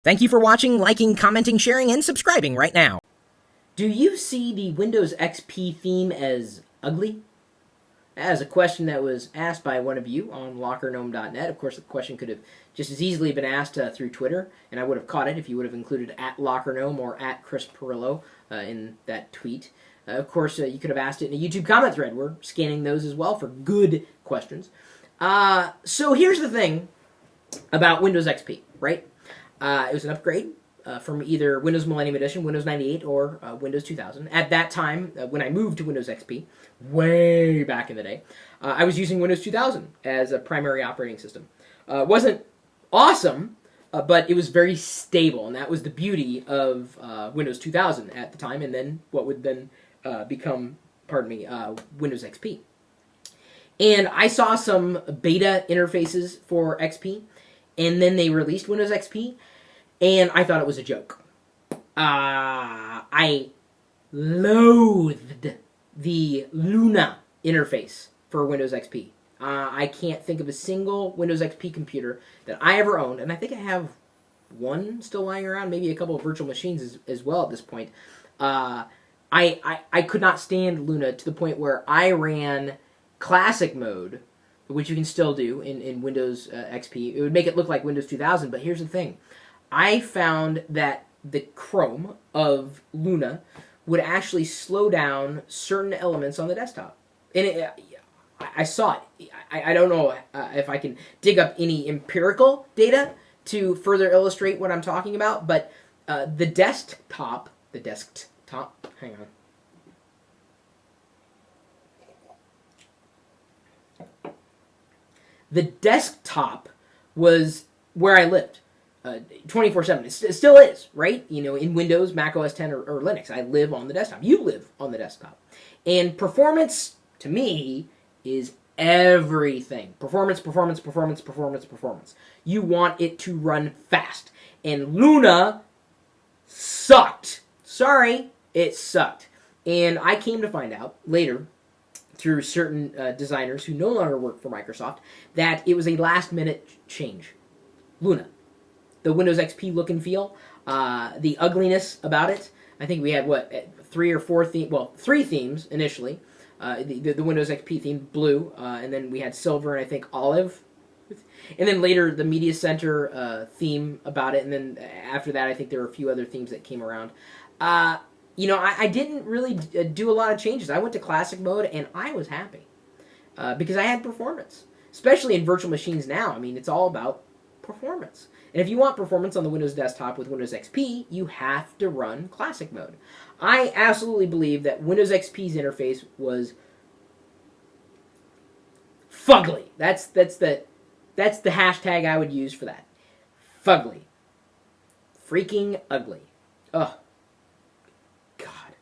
Thank you for watching, liking, commenting, sharing, and subscribing right now. Do you see the Windows XP theme as ugly? That is a question that was asked by one of you on lockergnome.net. Of course, the question could have just as easily been asked through Twitter, and I would have caught it if you would have included at lockergnome or at Chris Pirillo in that tweet. Of course, you could have asked it in a YouTube comment thread. We're scanning those as well for good questions. So here's the thing about Windows XP, right? It was an upgrade from either Windows Millennium Edition, Windows 98, or Windows 2000. At that time, when I moved to Windows XP, way back in the day, I was using Windows 2000 as a primary operating system. It wasn't awesome, but it was very stable, and that was the beauty of Windows 2000 at the time, and then what would then become, Windows XP. And I saw some beta interfaces for XP, and then they released Windows XP, and I thought it was a joke. I loathed the Luna interface for Windows XP. I can't think of a single Windows XP computer that I ever owned, and I think I have one still lying around, maybe a couple of virtual machines as well at this point. I could not stand Luna to the point where I ran classic mode, which you can still do in Windows XP. It would make it look like Windows 2000, but here's the thing. I found that the Chrome of Luna would actually slow down certain elements on the desktop. And I saw it. I don't know if I can dig up any empirical data to further illustrate what I'm talking about, but the desktop, hang on. The desktop was where I lived. 24/7. It still is, right? You know, in Windows, Mac OS 10, or Linux. I live on the desktop. You live on the desktop. And performance, to me, is everything. Performance. You want it to run fast. And Luna sucked. Sorry, it sucked. And I came to find out later, through certain designers who no longer work for Microsoft, that it was a last-minute change. Luna. The Windows XP look and feel, the ugliness about it. I think we had, three themes initially. The Windows XP theme, blue, and then we had silver and I think olive. And then later the Media Center theme about it, and then after that I think there were a few other themes that came around. I didn't really do a lot of changes. I went to classic mode and I was happy because I had performance. Especially in virtual machines now. I mean, it's all about performance. And if you want performance on the Windows desktop with Windows XP, you have to run classic mode. I absolutely believe that Windows XP's interface was fugly. That's the hashtag I would use for that. Fugly. Freaking ugly. Ugh. God.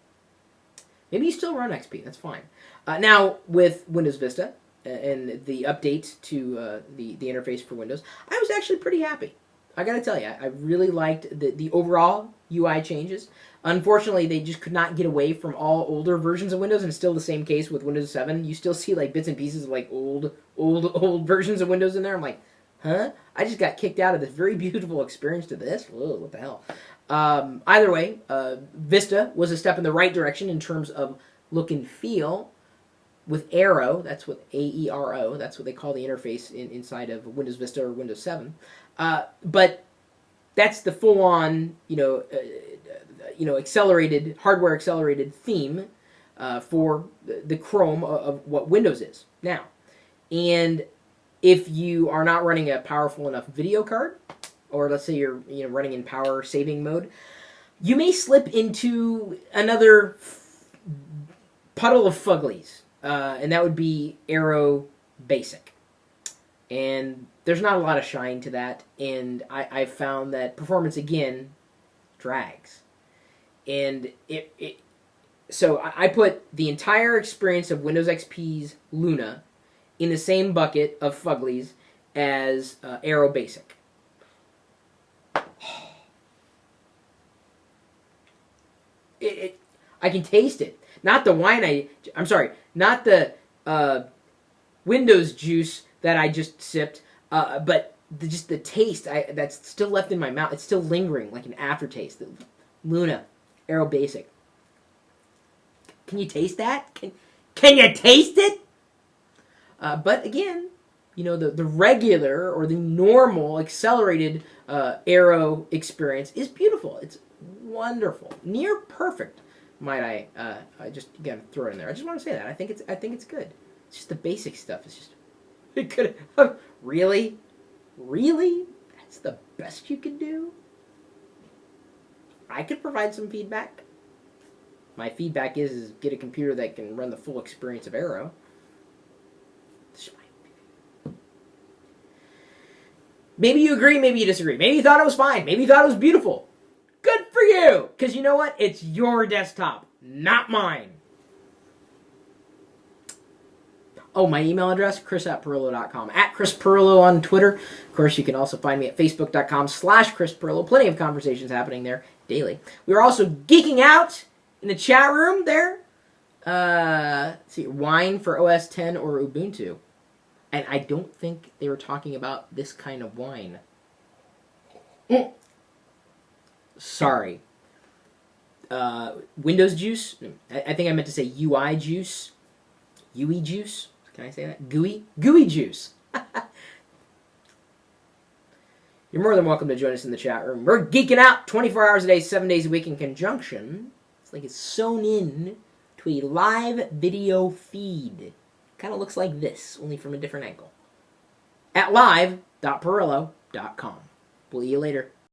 Maybe you still run XP. That's fine. Now, with Windows Vista and the update to the interface for Windows, I was actually pretty happy. I gotta tell you, I really liked the overall UI changes. Unfortunately, they just could not get away from all older versions of Windows, and it's still the same case with Windows 7. You still see like bits and pieces of like old versions of Windows in there. I'm like, huh? I just got kicked out of this very beautiful experience to this? Whoa, what the hell? Either way, Vista was a step in the right direction in terms of look and feel. With Aero, that's what AERO, that's what they call the interface inside of Windows Vista or Windows 7. But that's the full-on, accelerated, hardware-accelerated theme for the Chrome of what Windows is now. And if you are not running a powerful enough video card, or let's say you're running in power saving mode, you may slip into another puddle of fuglies. And that would be Aero Basic. And there's not a lot of shine to that. And I found that performance, again, drags. And so I put the entire experience of Windows XP's Luna in the same bucket of fuglies as Aero Basic. I can taste it. Not the wine not the Windows juice that I just sipped, but just the taste that's still left in my mouth. It's still lingering like an aftertaste. Luna, Aero Basic. Can you taste that? Can you taste it? But again, the regular or the normal accelerated Aero experience is beautiful. It's wonderful, near perfect. Might I just again throw it in there? I just want to say that I think it's good. It's just the basic stuff. It's just it could really, that's the best you could do. I could provide some feedback. My feedback is get a computer that can run the full experience of Aero. Maybe you agree, maybe you disagree. Maybe you thought it was fine. Maybe you thought it was beautiful. Good for you! Because you know what? It's your desktop, not mine. Oh, my email address, chris@pirillo.com. @ChrisPirillo on Twitter. Of course, you can also find me at facebook.com/ChrisPirillo. Plenty of conversations happening there daily. We're also geeking out in the chat room there. Let's see, wine for OS 10 or Ubuntu. And I don't think they were talking about this kind of wine. Sorry. Windows juice. I think I meant to say UI juice. UI juice. Can I say that? Gooey juice. You're more than welcome to join us in the chat room. We're geeking out 24 hours a day, 7 days a week in conjunction. It's like it's sewn in to a live video feed. Kind of looks like this, only from a different angle. At live.pirillo.com. We'll see you later.